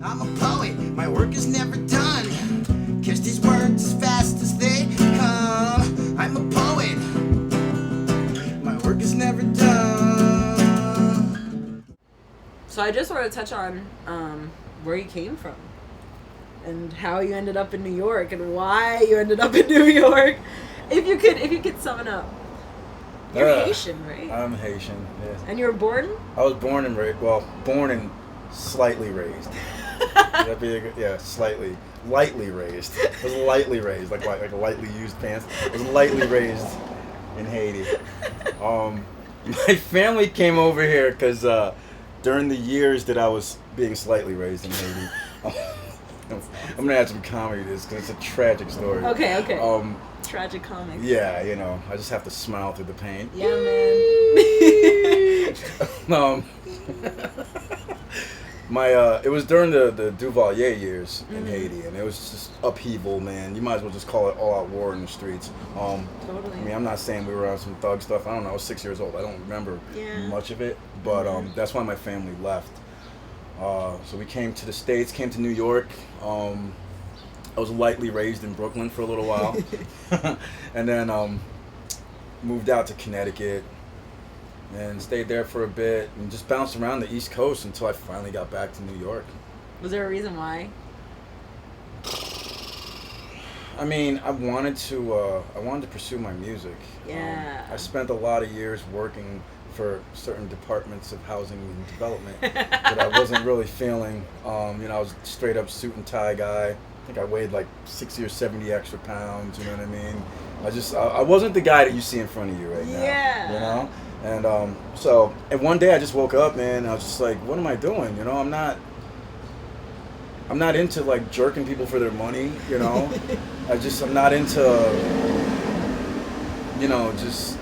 I'm a poet, my work is never done. Catch these words as fast as they come. I'm a poet, my work is never done. So I just want to touch on where you came from and how you ended up in New York and why you ended up in New York. If you could sum it up. You're Haitian, right? I'm Haitian, yes. And you were born? I was born and born and slightly raised. Slightly. Lightly raised. I was lightly raised, like a lightly used pants. I was lightly raised in Haiti. My family came over here because during the years that I was being slightly raised in Haiti, I'm gonna add some comedy to this because it's a tragic story. Okay. Tragic comic. Yeah, I just have to smile through the pain. Yeah, man. It was during the Duvalier years in Haiti, and it was just upheaval, man. You might as well just call it all-out war in the streets. Totally. I mean, I'm not saying we were on some thug stuff. I don't know. I was 6 years old. I don't remember much of it, but that's why my family left. So we came to the States, came to New York. I was lightly raised in Brooklyn for a little while, and then moved out to Connecticut and stayed there for a bit and just bounced around the East Coast until I finally got back to New York. Was there a reason why? I mean, I wanted to pursue my music. Yeah. I spent a lot of years working for certain departments of housing and development that I wasn't really feeling. I was a straight up suit and tie guy. I think I weighed like 60 or 70 extra pounds, you know what I mean? I wasn't the guy that you see in front of you right now. Yeah. And and one day I just woke up, man, and I was just like, what am I doing? I'm not into like jerking people for their money, I'm not into, just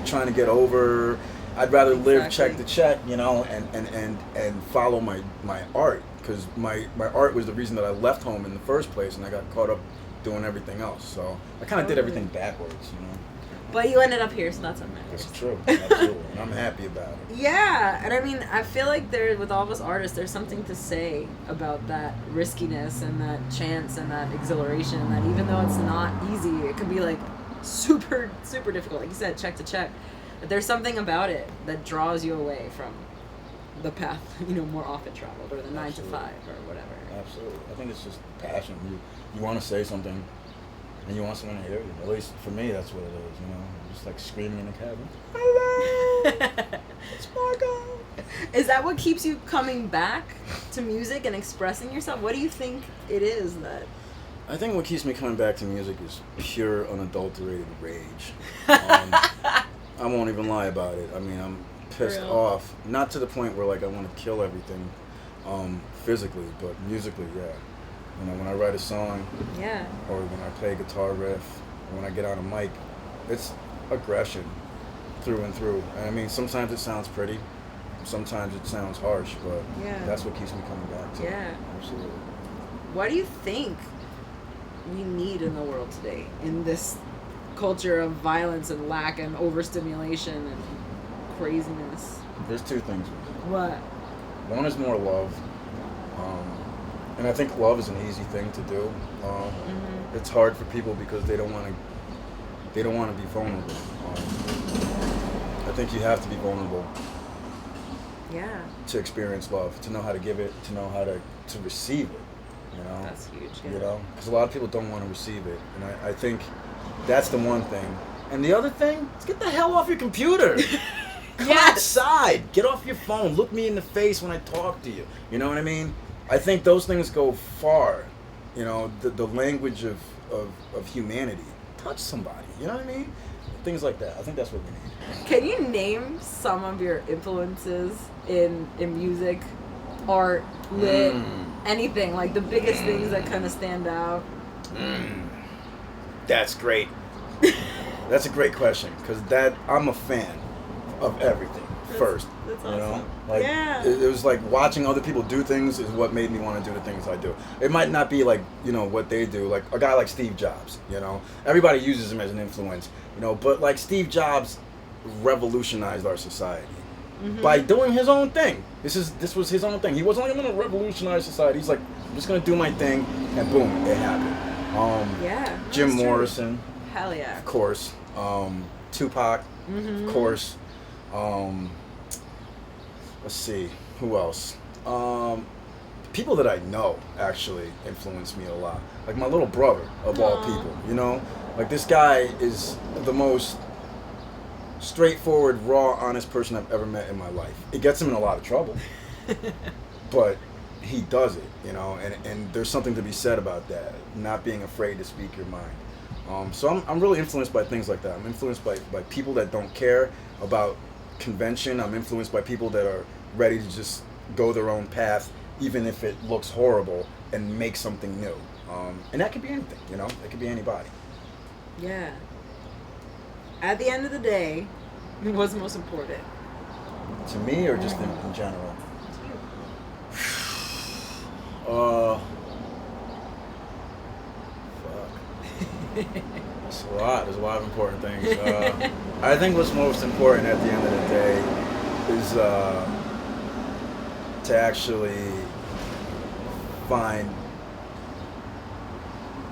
trying to get over. I'd rather live check to check, and follow my art. Because my art was the reason that I left home in the first place, and I got caught up doing everything else. So I kind of did everything backwards, But you ended up here, so that's what matters. That's true, absolutely, and I'm happy about it. Yeah, and I mean, I feel like with all of us artists, there's something to say about that riskiness and that chance and that exhilaration, that even though it's not easy, it can be like super, super difficult, like you said, check to check. But there's something about it that draws you away from the path, more often traveled, or the 9 to 5 or whatever. Absolutely. I think it's just passion. You want to say something, and you want someone to hear you. At least for me, that's what it is, Just like screaming in the cabin. Hello! It's Marco! Is that what keeps you coming back to music and expressing yourself? What do you think it is that... I think what keeps me coming back to music is pure, unadulterated rage. I won't even lie about it. I mean, I'm pissed off. Not to the point where like I want to kill everything physically, but musically, yeah. When I write a song, or when I play a guitar riff, or when I get on a mic, it's aggression through and through. And I mean, sometimes it sounds pretty, sometimes it sounds harsh, but that's what keeps me coming back to it. Yeah. Absolutely. What do you think we need in the world today, in this culture of violence and lack and overstimulation and craziness? There's two things. What? One is more love. And I think love is an easy thing to do. It's hard for people because they don't want to be vulnerable. I think you have to be vulnerable. Yeah. To experience love, to know how to give it, to know how to receive it. That's huge. Yeah. Because a lot of people don't want to receive it, and I think that's the one thing. And the other thing is get the hell off your computer. Come outside. Get off your phone. Look me in the face when I talk to you. You know what I mean? I think those things go far. The language of humanity. Touch somebody. You know what I mean? Things like that. I think that's what we need. Can you name some of your influences in music, art, lit, anything? Like the biggest things that kind of stand out? That's great. That's a great question because I'm a fan of everything. First, that's awesome. It was like watching other people do things is what made me want to do the things I do. It might not be like what they do, like a guy like Steve Jobs. Everybody uses him as an influence. But like Steve Jobs revolutionized our society. by doing his own thing. This was his own thing. He wasn't like, I'm gonna revolutionize society. He's like, I'm just gonna do my thing, and boom, it happened. Jim Morrison, hell yeah, of course. Tupac, of course. Let's see, who else? People that I know actually influence me a lot. Like my little brother, of all people, you know? Like this guy is the most straightforward, raw, honest person I've ever met in my life. It gets him in a lot of trouble, but he does it, you know? And there's something to be said about that, not being afraid to speak your mind. So I'm really influenced by things like that. I'm influenced by people that don't care about convention. I'm influenced by people that are ready to just go their own path, even if it looks horrible, and make something new. And that could be anything, you know? It could be anybody. Yeah. At the end of the day, what's most important? To me, or just in general? It's a lot. There's a lot of important things. I think what's most important at the end of the day is to actually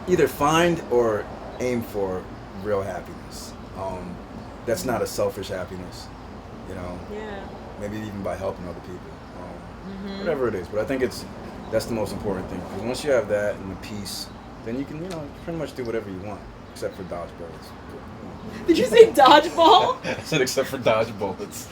either find or aim for real happiness. That's not a selfish happiness, you know. Yeah. Maybe even by helping other people, whatever it is. But I think that's the most important thing. Because once you have that and the peace, then you can, pretty much do whatever you want, except for dodge bullets. Did you say dodgeball? I said except for dodge bullets.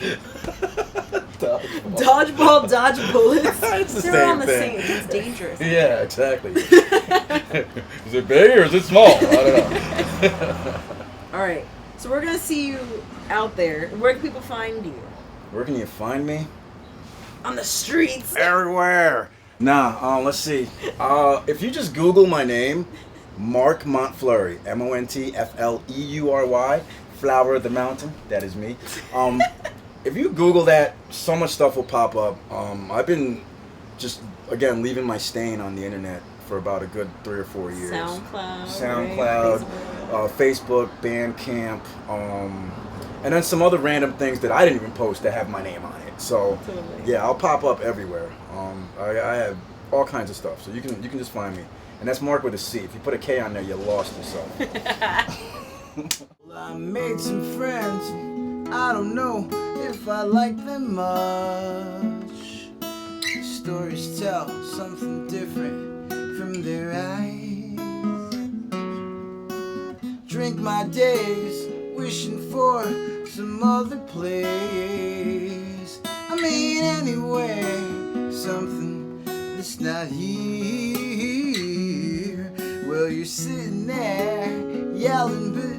Dodgeball, dodge bullets. It's the They're same on the thing. same. It gets dangerous. Yeah, exactly. Is it big or is it small? I don't know. All right. So we're gonna see you out there. Where can people find you? Where can you find me? On the streets. Everywhere. Let's see. If you just Google my name, MARC MONTFLEURY, MONTFLEURY, Flower of the Mountain, that is me. If you Google that, so much stuff will pop up. I've been just, again, leaving my stain on the internet for about a good 3 or 4 years. SoundCloud, right? Facebook, Bandcamp, and then some other random things that I didn't even post that have my name on it. So, yeah, I'll pop up everywhere. I have all kinds of stuff, so you can just find me. And that's Mark with a C. If you put a K on there, you lost yourself. Well, I made some friends, I don't know if I like them much. Stories tell something different from their eyes. Drink my days, wishing for some other place. I mean anywhere, something that's not here. Well, you're sitting there yelling, but